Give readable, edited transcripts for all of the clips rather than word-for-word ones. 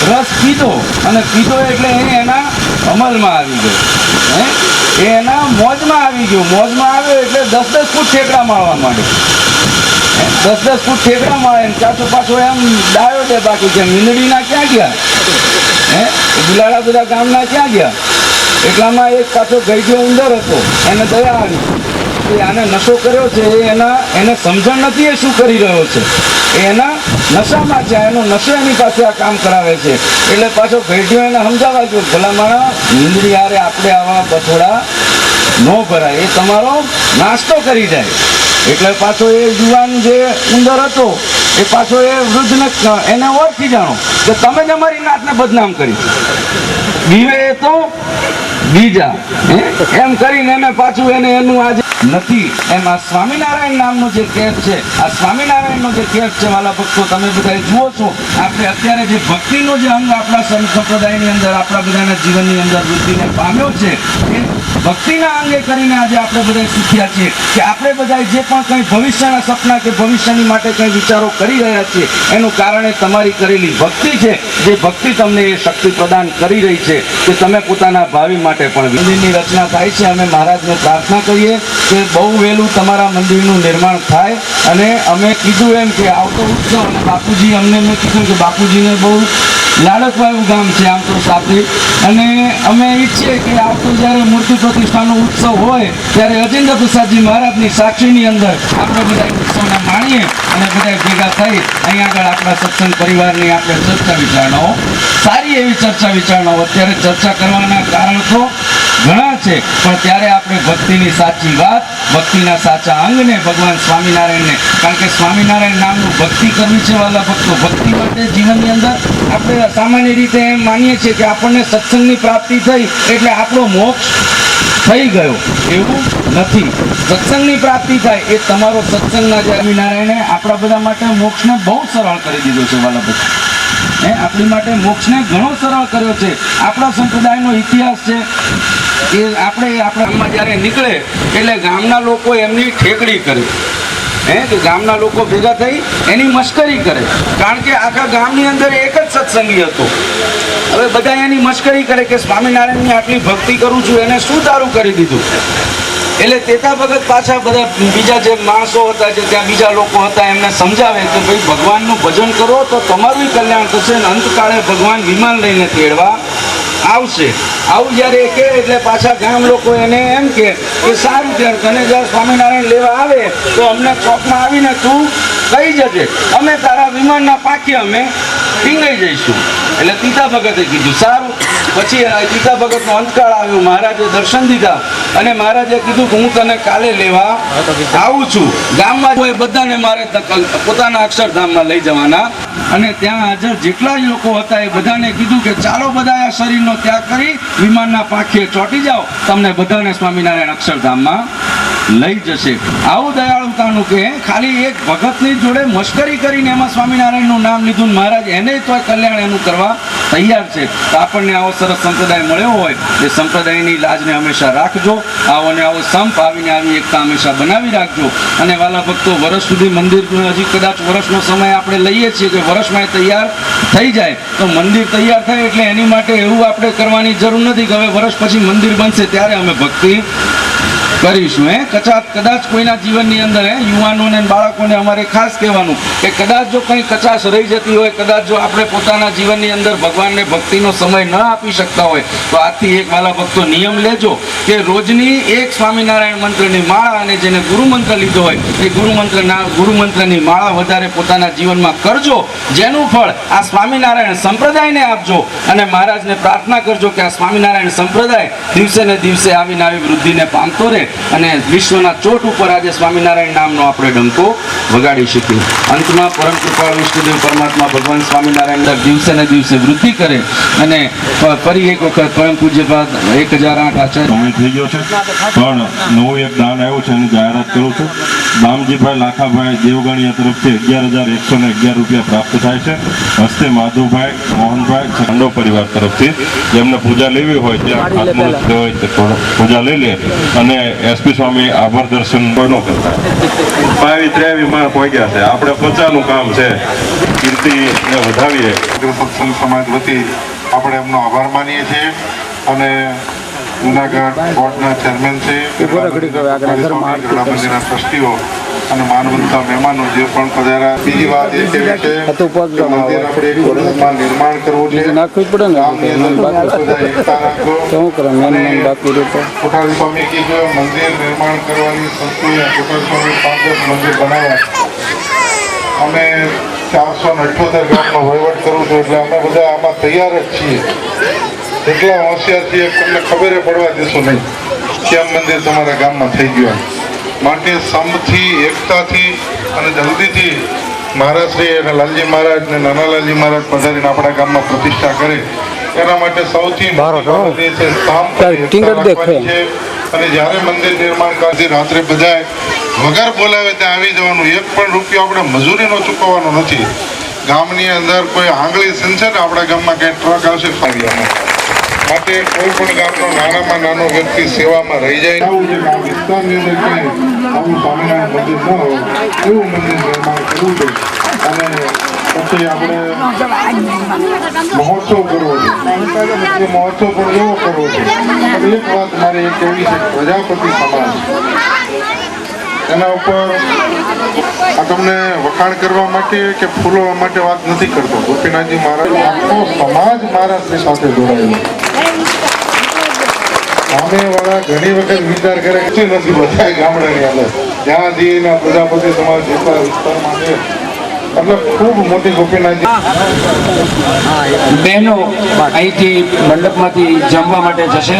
રસ પીધો અને પીધો એટલે એના અમલમાં આવી ગયો, એ એના મોજમાં આવી ગયો. મોજમાં આવ્યો એટલે 10-10 ફૂટ ઠેકડા મારવા માંડ્યો. 10-10 ફૂટ ઠેકડા મારે ને પાછો એમ ડાયો દે. બાકી કે મીંદડીના ક્યાં ગયા, બિલાડા બધા ગામના ક્યાં ગયા? એટલામાં એક પાછો ગઈ ગયો ઉંદર હતો, એને દયા આવી. આને નશો કર્યો છે એને સમજણ નથી એ શું કરી રહ્યો છે, એના નશામાં છે, એનો નશો એની પાસે આ કામ કરાવે છે. એટલે પાછો ઘેટ્યો એને સમજાવવા ગયો, ભલા મારા મીંદડી હારે આપણે આવા બથોડા ન ભરાય, એ તમારો નાસ્તો કરી જાય. એટલે પાછો એ યુવાન જે ઉંદર હતો એ પાછો એ વૃદ્ધને એને ઓળખી જાણો કે તમે જ અમારી નાતને બદનામ કરી, બીવે એ તો બીજા, એમ કરીને એને પાછું એનું આજે નથી એમ. આ સ્વામિનારાયણ નામનો જે કેફ છે, આ સ્વામિનારાયણનો જે કેફ છે વાલા ભક્તો, તમે બધા જુઓ છો આપણે અત્યારે જે ભક્તિનો જે અંગ આપણા સંપ્રદાયની અંદર આપણા બધાના જીવનની અંદર વૃદ્ધિને પામ્યો છે, એ ભક્તિના અંગે કરીને આજે આપણે બધા શીખ્યા છીએ કે આપણે બધા જે પણ કંઈ ભવિષ્યના સપના કે ભવિષ્યની માટે કંઈ વિચારો કરી રહ્યા છીએ એનું કારણે તમારી કરેલી ભક્તિ છે. જે ભક્તિ તમને એ શક્તિ પ્રદાન કરી રહી છે કે તમે પોતાના ભાવિ માટે પણ મંદિરની રચના થાય છે. અમે મહારાજને પ્રાર્થના કરીએ કે બહુ વહેલું તમારા મંદિરનું નિર્માણ થાય. અને અમે કીધું એમ કે આવતો ઉત્સવ, અને બાપુજી અમને મેં કીધું કે બાપુજીને બહુ લાડકવાયું ગામ છે આમ તો સાપરી, અને અમે ઈચ્છીએ કે આવતો જ્યારે મૂર્તિ પ્રતિષ્ઠાનો ઉત્સવ હોય ત્યારે અજેન્દ્ર પ્રસાદજી મહારાજની સાક્ષીની અંદર આપણે બધા ઉત્સવને માણીએ અને બધા ભેગા થઈ અહીં આગળ આપણા સત્સંગ પરિવારની આપણે ચર્ચા વિચારણાઓ, સારી એવી ચર્ચા વિચારણાઓ. અત્યારે ચર્ચા કરવાના કારણ તો ઘણા છે, પણ ત્યારે આપણે ભક્તિની સાચી વાત, ભક્તિના સાચા અંગને ભગવાન સ્વામિનારાયણને, કારણ કે સ્વામિનારાયણ નામનું ભક્તિ કરવી છે વાલા ભક્તો. ભક્તિ માટે જીવનની અંદર આપણે સામાન્ય રીતે એમ માનીએ છીએ કે આપણને સત્સંગની પ્રાપ્તિ થઈ એટલે આપણો મોક્ષ થઈ ગયો, એવું નથી. સત્સંગની પ્રાપ્તિ થાય એ તમારો સત્સંગના જે સ્વામિનારાયણે આપણા બધા માટે મોક્ષને બહુ સરળ કરી દીધો છે વાલા ભક્તો. આપણી માટે મોક્ષને ઘણો સરળ કર્યો છે. આપણા સંપ્રદાયનો ઇતિહાસ છે એ આપણે આપણા ગામમાં જ્યારે નીકળે એટલે ગામના લોકો એમની ઠેકડી કરે, કે ગામના લોકો ભેગા થઈ એની મશ્કરી કરે, કારણ કે આખા ગામની અંદર એક જ સત્સંગી હતો. હવે બધા એની મશ્કરી કરે કે સ્વામિનારાયણની આટલી ભક્તિ કરું છું, એને શું તારું કરી દીધું. એટલે તેતા ભગત પાછા બધા બીજા જે માણસો હતા, જે ત્યાં બીજા લોકો હતા, એમને સમજાવે કે ભાઈ ભગવાનનું ભજન કરો તો તમારું કલ્યાણ થશે, અને અંતકાળે ભગવાન વિમાન લઈને તેડવા આવશે. આવું જ્યારે કહે એટલે પાછા ગામ લોકો એને એમ કે સારું, ત્યારે તને જ્યારે સ્વામિનારાયણ લેવા આવે તો અમને ચોકમાં આવીને તું કહી જજે, અમે તારા વિમાનના પાખે અમે ટીંગાઈ જઈશું. એટલે તીતા ભગતે કીધું સારું. પછી તીતા ભગતનો અંતકાળ આવ્યો, મહારાજે દર્શન દીધા અને મહારાજે કીધું કે હું તને કાલે લેવા આવું છું. ગામમાં હોય બધાને મારે પોતાના અક્ષરધામમાં લઈ જવાના, અને ત્યાં હાજર જેટલા જ લોકો હતા એ બધાને કીધું કે ચાલો બધા આ શરીરનો ત્યાગ કરી વિમાનના પાંખે ચોંટી જાઓ, તમને બધાને સ્વામિનારાયણ અક્ષરધામમાં લઈ જશે. આવું દયાળુતાનું કે ખાલી એક ભગતની જોડે મશ્કરી કરીને એમાં સ્વામિનારાયણનું નામ લીધું, મહારાજ એને તો કલ્યાણ એનું કરવા તૈયાર છે. તો આપણને આવો સરસ સંપ્રદાય મળ્યો હોય એ સંપ્રદાયની લાજને હંમેશા રાખજો. આવો ને આવો સંપ આવીને આવી એકતા હંમેશા બનાવી રાખજો. અને વાલા ભક્તો, વર્ષ સુધી મંદિર, હજી કદાચ વર્ષનો સમય આપણે લઈએ છીએ કે વર્ષમાં તૈયાર થઈ જાય, તો મંદિર તૈયાર થાય એટલે એની માટે એવું આપણે કરવાની જરૂર નથી કે હવે વર્ષ પછી મંદિર બનશે ત્યારે અમે ભક્તિ કરીશું. કદાચ કોઈના જીવનની અંદર યુવાનોને બાળકોને અમારે ખાસ કહેવાનું કે કદાચ જો કંઈ કચાશ રહી જતી હોય, કદાચ જો આપણે પોતાના જીવનની અંદર ભગવાનને ભક્તિનો સમય ન આપી શકતા હોય, તો આજથી એક વાલા ભક્તો નિયમ લેજો કે રોજની એક સ્વામિનારાયણ મંત્રની માળા, અને જેને ગુરુમંત્ર લીધો હોય એ ગુરુમંત્રની માળા વધારે પોતાના જીવનમાં કરજો. જેનું ફળ આ સ્વામિનારાયણ સંપ્રદાયને આપજો, અને મહારાજને પ્રાર્થના કરજો કે આ સ્વામિનારાયણ સંપ્રદાય દિવસે ને દિવસે આવીને આવી વૃદ્ધિને પામતો રહે અને વિશ્વના ચોટ ઉપર આજે સ્વામિનારાયણ નામનો આપણે ડંકો વગાડી શકીએ. અંતમાં પરમ કૃપાળુ વિષ્ણુદેવ પરમાત્મા ભગવાન સ્વામિનારાયણ દિવસે ને દિવસે વૃદ્ધિ કરે. અને ફરી એક વખત પરમ પૂજ્યપાદ 1008 આચાર્ય સમય થઈ ગયો છે, પણ નવું એક દાન આવ્યું છે એની જાહેરાત કરું છું. દામજીભાઈ લાખાભાઈ દેવગણીયા તરફથી 11,111 રૂપિયા પ્રાપ્ત થાય છે. હસ્તે માધુભાઈ મોહનભાઈ ખંડો પરિવાર તરફથી જેમને પૂજા લેવી હોય ત્યાં ખાતમુહૂર્ત હોય તે પૂજા લઈ લે અને એસપી સ્વામી આભાર દર્શન પણ ન કરતા 22-23 માં પહોંચ્યા છે. આપણે 50નું કામ છે. કીર્તિને વધાવીએ. સત્સંગ સમાજ વતી આપણે એમનો આભાર માનીએ છીએ અને જૂનાગઢ બોર્ડના ચેરમેન છે, ગરડા મંદિરના ટ્રસ્ટીઓ અને માનવંતા મહેમાનો જે પણ પધાર્યા. બીજી વાત એ છે કે મંદિર આપણે એક વર્ષમાં નિર્માણ કરવું છે. ગામની અંદર બધા એકતા રાખો. કોઠારી સ્વામી કીધું મંદિર નિર્માણ કરવાની સંસ્થાએ કોઠારી સ્વામી 5 મંદિર બનાવ્યા. અમે 478 ગામનો વહીવટ કરું છું એટલે અમે બધા આમાં તૈયાર જ છીએ. એટલા હોશિયાર છીએ તમને ખબર પડવા દેશો નહીં કેમ મંદિર તમારા ગામમાં થઈ ગયું. માટે સંપથી એકતાથી અને જલ્દીથી મહારાજશ્રી અને લાલજી મહારાજ ને નાના લાલજી મહારાજ પધારીને આપણા ગામમાં પ્રતિષ્ઠા કરે એના માટે સૌથી મોટી છે છે. અને જ્યારે મંદિર નિર્માણ કરતી રાત્રે બધા વગર બોલાવે ત્યાં આવી જવાનું. 1 પણ રૂપિયો આપણે મજૂરીનો ચૂકવવાનો નથી. ગામની અંદર કોઈ આંગળી સિંચે ને આપણા ગામમાં કંઈ ટ્રક આવશે ફાવ્યામાં. માટે કોઈ પણ ગામનો નાનામાં નાનો વ્યક્તિ સેવામાં રહી જાય. આવું છે કે આ વિસ્તારની અંદર ક્યાંય આવું સ્વામિનારાયણ મંદિર ન હોય એવું મંદિર નિર્માણ કરવું છે. અને પછી આપણે મહોત્સવ કરવો છે. એ મહોત્સવ પણ એવો કરવો છે. એક વાત મારે એક એવી છે, પ્રજાપતિ સમાજ એના ઉપર આ તમને વખાણ કરવા માટે કે ફૂલવા માટે વાત નથી કરતો. ગોપીનાથજી મહારાજ આખો સમાજ મહારાજની સાથે જોડાયેલો. સામેવાળા ઘણી વખત વિચાર કરે કે નથી બધા ગામડાની અંદર જ્યાં દીના પ્રજાપતિ સમાજ જેટલા વિસ્તારમાં છે એટલે ખૂબ મોટી ગોપીનાથજી બહેનો અહીંથી મંડપમાંથી જમવા માટે જશે.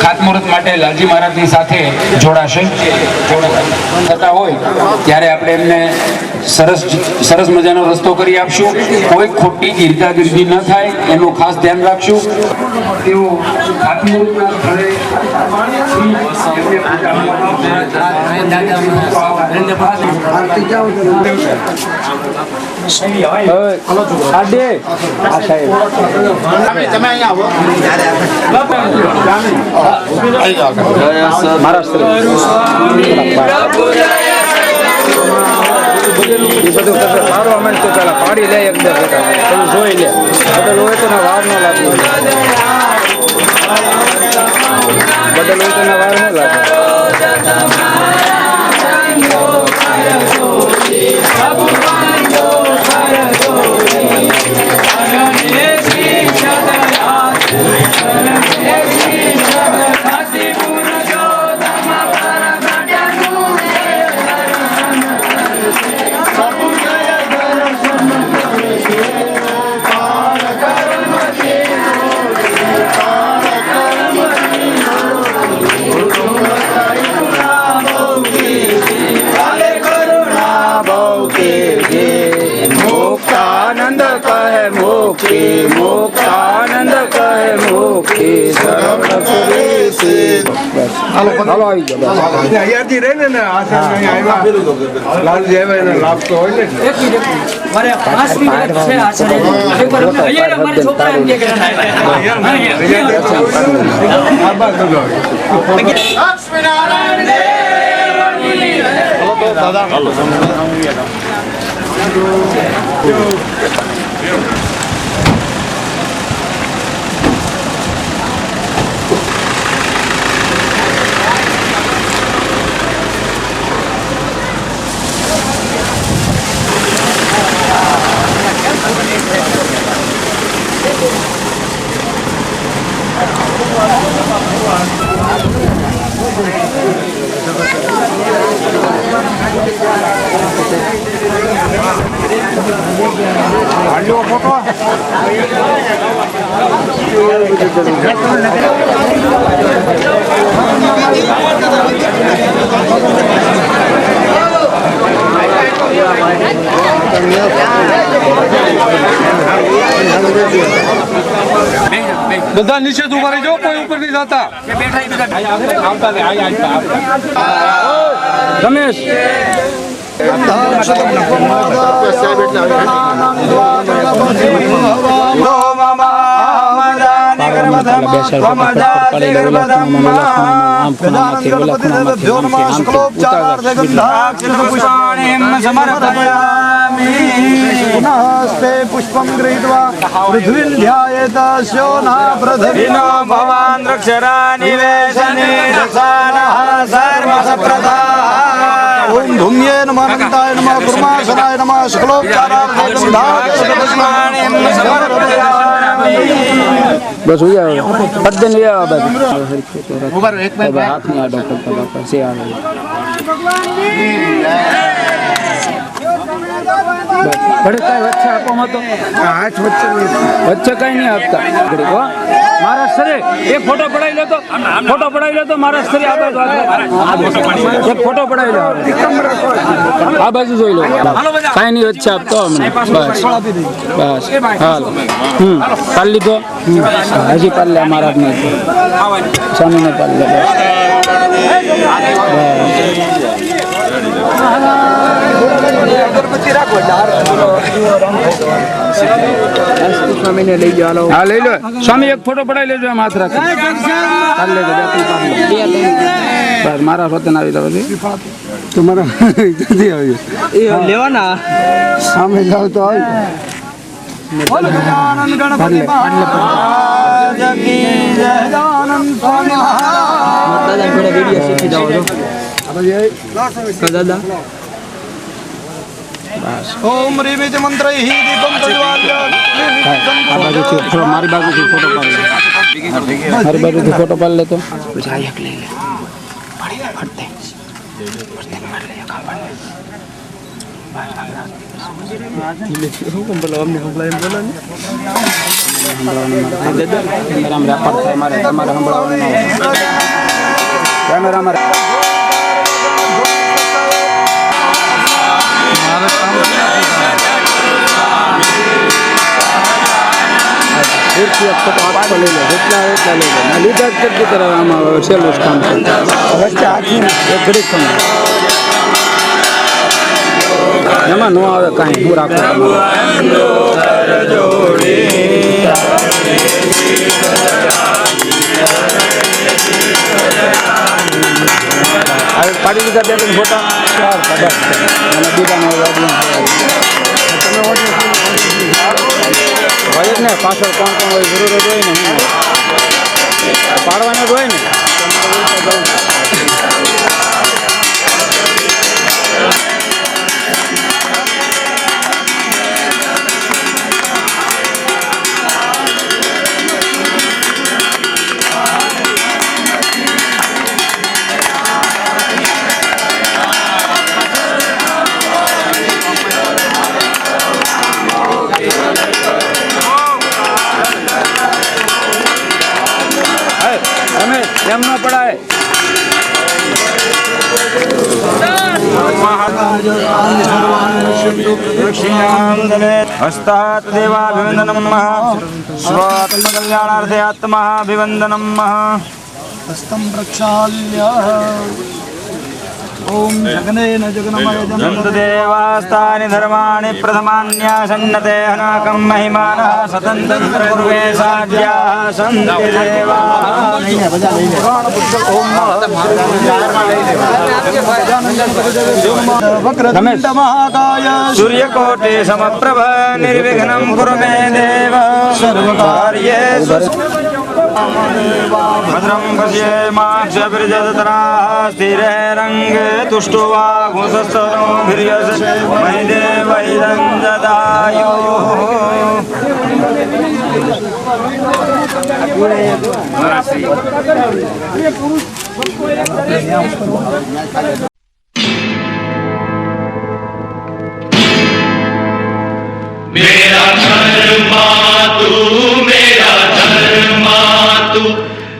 ખાતમુહૂર્ત માટે લાલજી મહારાજની સાથે જોડાશે. થતા હોય ત્યારે આપણે એમને સરસ મજાનો રસ્તો કરી આપશું. કોઈ ખોટી ઈર્દાગીર્દી ન થાય એનું ખાસ ધ્યાન રાખશું. તેઓ ખાતમુહૂર્તના સ્થળે પાડી લે એકદમ જોઈ લે બદલ હોય તો વાર ન લાગે. બદલ હોય તો વાર ન લાગે. મુક્તાનંદ કહે મુક્તિ હાલો આવી ગયો. અહીંયાથી રહે ને લાલજી આવ્યા એને લાભ તો હોય ને. મારે 5 મિનિટ છે આચાર્ય મારા છોકરા એમ કે લક્ષ્મીનારાયણ દેવ દાદા હાલો. બધા નીચે ઉભા રહી જાઓ, કોઈ ઉપર નહીં જતા. રમેશ पुनस्ते पुष्पं गृहीत्वा पृथ्वीं ध्यायेत शोना प्रथविनो भवान् रक्षरानिवेशने रसानः सर्वसप्रदा ओम धूम्ये नमः अनंताय नमः कुर्माशनाय नमः शुक्लोपचाराय बस हो जाएगा पद्दन ले आओ बस ऊपर एक मिनट हाथ में आ डॉक्टर का पापा से आ गए बड़े काय वच्चे आपो मत हाथ वच्चे कहीं नहीं आपका घड़ी को महाराष्ट्र एक फोटो पढ़ाई ले तो महाराष्ट्र एक फोटो पढ़ाई लो आ बाजू જોઈ લો કાઈ નહીં વચ્ચે આપતો અમને બસ બસ હાલ પાલ લીધો હજી પાલ લે મહારાજ ને સ્વામી ને પાલ લે સ્વામી ને લઈ જાઓ હા લઈ લો સ્વામી એક ફોટો પડાઈ લેજો આમ હાથ રાખી પાલ લેજો બસ મારા હોતે આવી દો તમારા જલ્દી આવ્યો એ લેવાના સામે જાવ તો આવી ગજાનન ગણપતિ મહારાજ કી જય ગજાનન સ્વામી મહારાજ દાદા થોડા વિડિયો શીખી જાવ છો દાદા બસ ઓમ રીમિત મંત્રૈ દીપમ પ્રજ્વાલ્ય આ બાજુથી થોડો મારી બાજુથી ફોટો પાડ લે મારી બાજુથી ફોટો પાડ લે તો પછી આ એક લઈ લે ફટતે એમાં નો આવે કાંઈ હું રાખું પાડી દીધા બે ત્રણ ફોટા હોય જ ને પાછળ કોણ કોણ હોય જરૂર જ હોય ને પાડવાના જ હોય ને એમ ન પડાય હસ્તાત દેવાભિવંદનમ સ્વાત્મકલ્યાણાર્થે આત્માભિવંદનમ હસ્તમ પ્રક્ષાલ્ય ओम जगनेन जगनमय देवास्तानि धर्माणि प्रथमान्यासन्नते हनाकं महिमानः सतन्त्र पूर्वे साध्याः सन्ति देवाः वक्रतुण्ड महाकाय सूर्यकोटि समप्रभ निर्विघ्नं कुरु मे देव सर्वकार्येषु भद्रं पश्येमाक्षभिर्जतराः स्थिरैरङ्गे तुष्टो वा घोषस्तनोभिर्यस् महि देवैरं ददायुः मेरा धर्मा तू मेरा धर्मा तू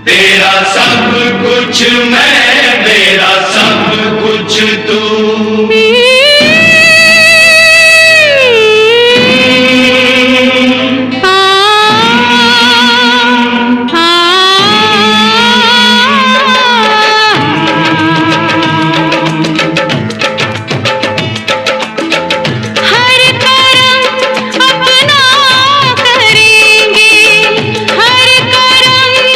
तेरा सब कुछ मैं मेरा सब कुछ तू हर कर्म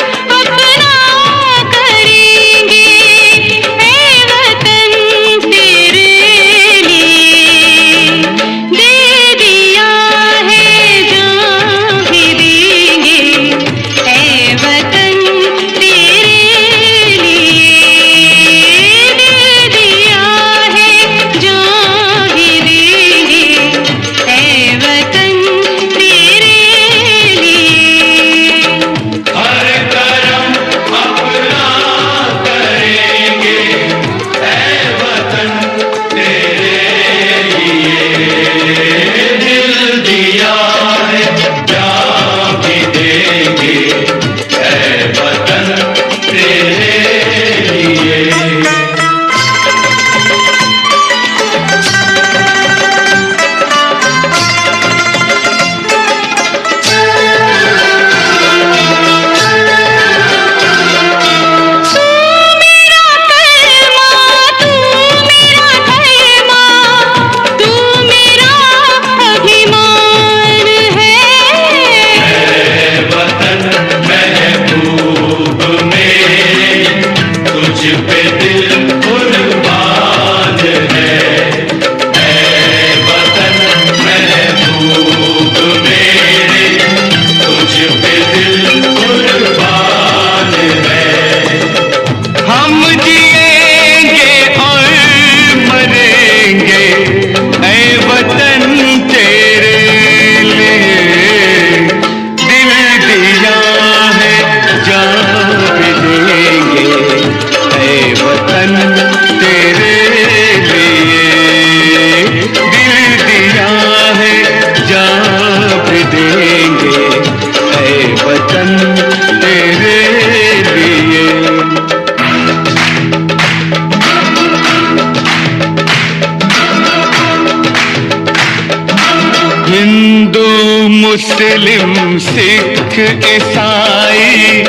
मुस्लिम सिख ईसाई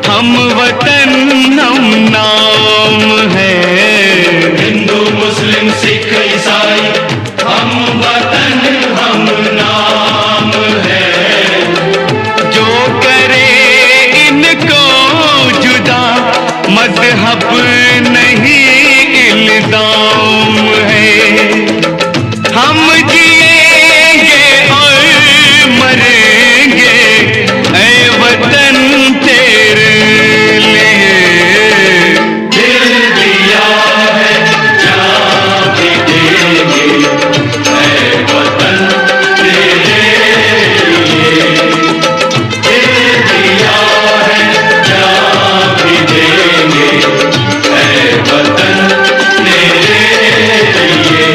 हम वतन हम नाम है। हिंदू मुस्लिम सिख ईसाई हम वतन हम नाम है। जो करे इनको जुदा मजहब नहीं इल्जाम है। हम जिएंगे और मरेंगे ऐ वतन तेरे लिए। दिल दिया है जान भी देंगे ऐ वतन तेरे लिए। दिल दिया है जान भी देंगे ऐ वतन तेरे लिए।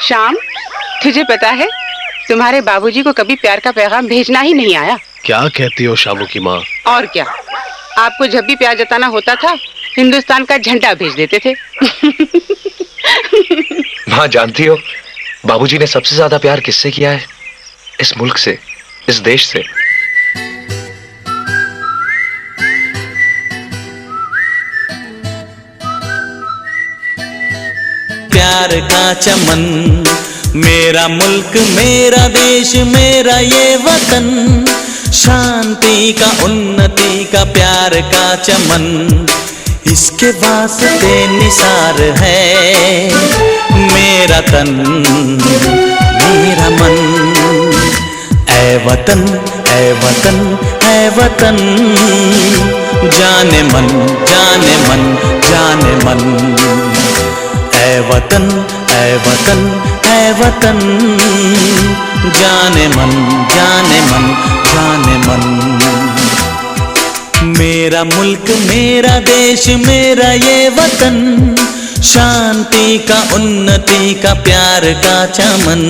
श्याम, तुझे पता है तुम्हारे बाबूजी को कभी प्यार का पैगाम भेजना ही नहीं आया। क्या कहती हो शामू की माँ? और क्या, आपको जब भी प्यार जताना होता था हिंदुस्तान का झंडा भेज देते थे। माँ जानती हो बाबूजी ने सबसे ज्यादा प्यार किससे किया है? इस मुल्क से, इस देश से। प्यार का चमन, मेरा मुल्क मेरा देश मेरा ये वतन, शांति का उन्नति का प्यार का चमन, इसके वास्ते निसार है मेरा तन मेरा मन। ऐ वतन ऐ वतन ऐ वतन, जाने मन जाने मन जाने मन। ऐ वतन ऐ वतन ऐ वतन, जाने मन जाने मन जाने मन। मेरा मुल्क मेरा देश मेरा ये वतन, शांति का उन्नति का प्यार का चमन।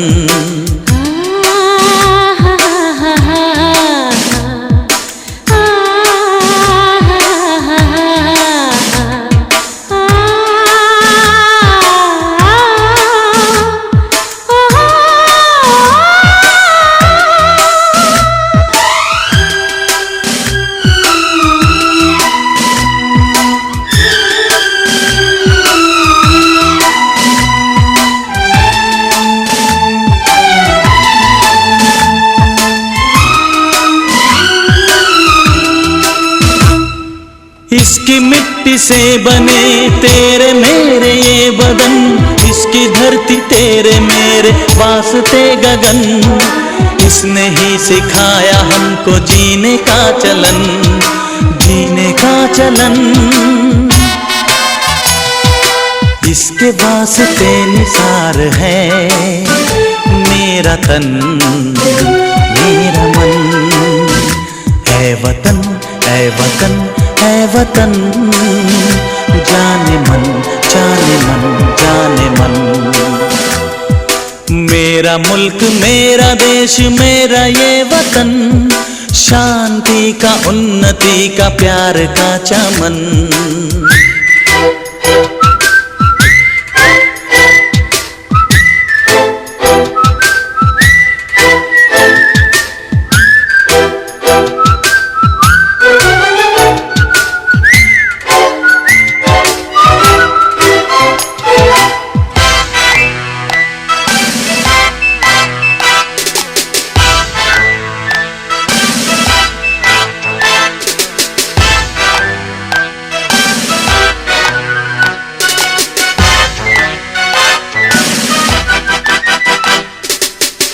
इसकी मिट्टी से बने तेरे मेरे ये बदन, इसकी धरती तेरे मेरे वास्ते गगन। इसने ही सिखाया हमको जीने का चलन, जीने का चलन। इसके वास्ते निसार है मेरा तन मेरा मन। है वतन है वतन है वतन, जाने मन जाने मन जाने मन। मेरा मुल्क मेरा देश मेरा ये वतन, शांति का उन्नति का प्यार का चमन।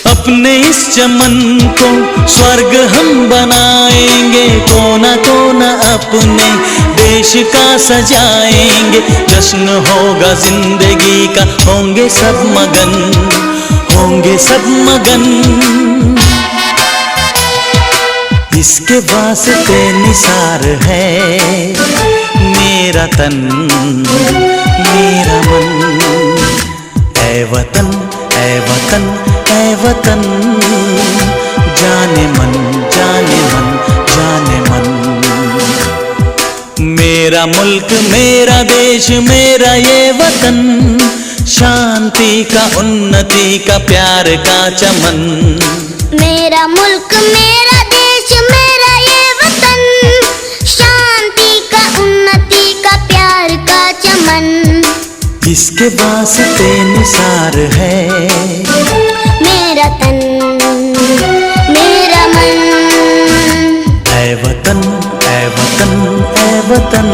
अपने इस चमन को स्वर्ग हम बनाएंगे, कोना कोना अपने देश का सजाएंगे। जश्न होगा जिंदगी का, होंगे सब मगन होंगे सब मगन। इसके वास्ते निसार है मेरा तन मेरा मन। ऐ वतन ऐ वतन ऐ वतन, जाने मन जाने मन जाने मन। मेरा मुल्क मेरा देश मेरा ये वतन, शांति का उन्नति का प्यार का चमन। मेरा मुल्क मेरा देश मेरा ये वतन, शांति का उन्नति का प्यार का चमन। इसके वास्ते निसार है मेरा तन मेरा मन। ऐ वतन ऐ वतन ऐ वतन,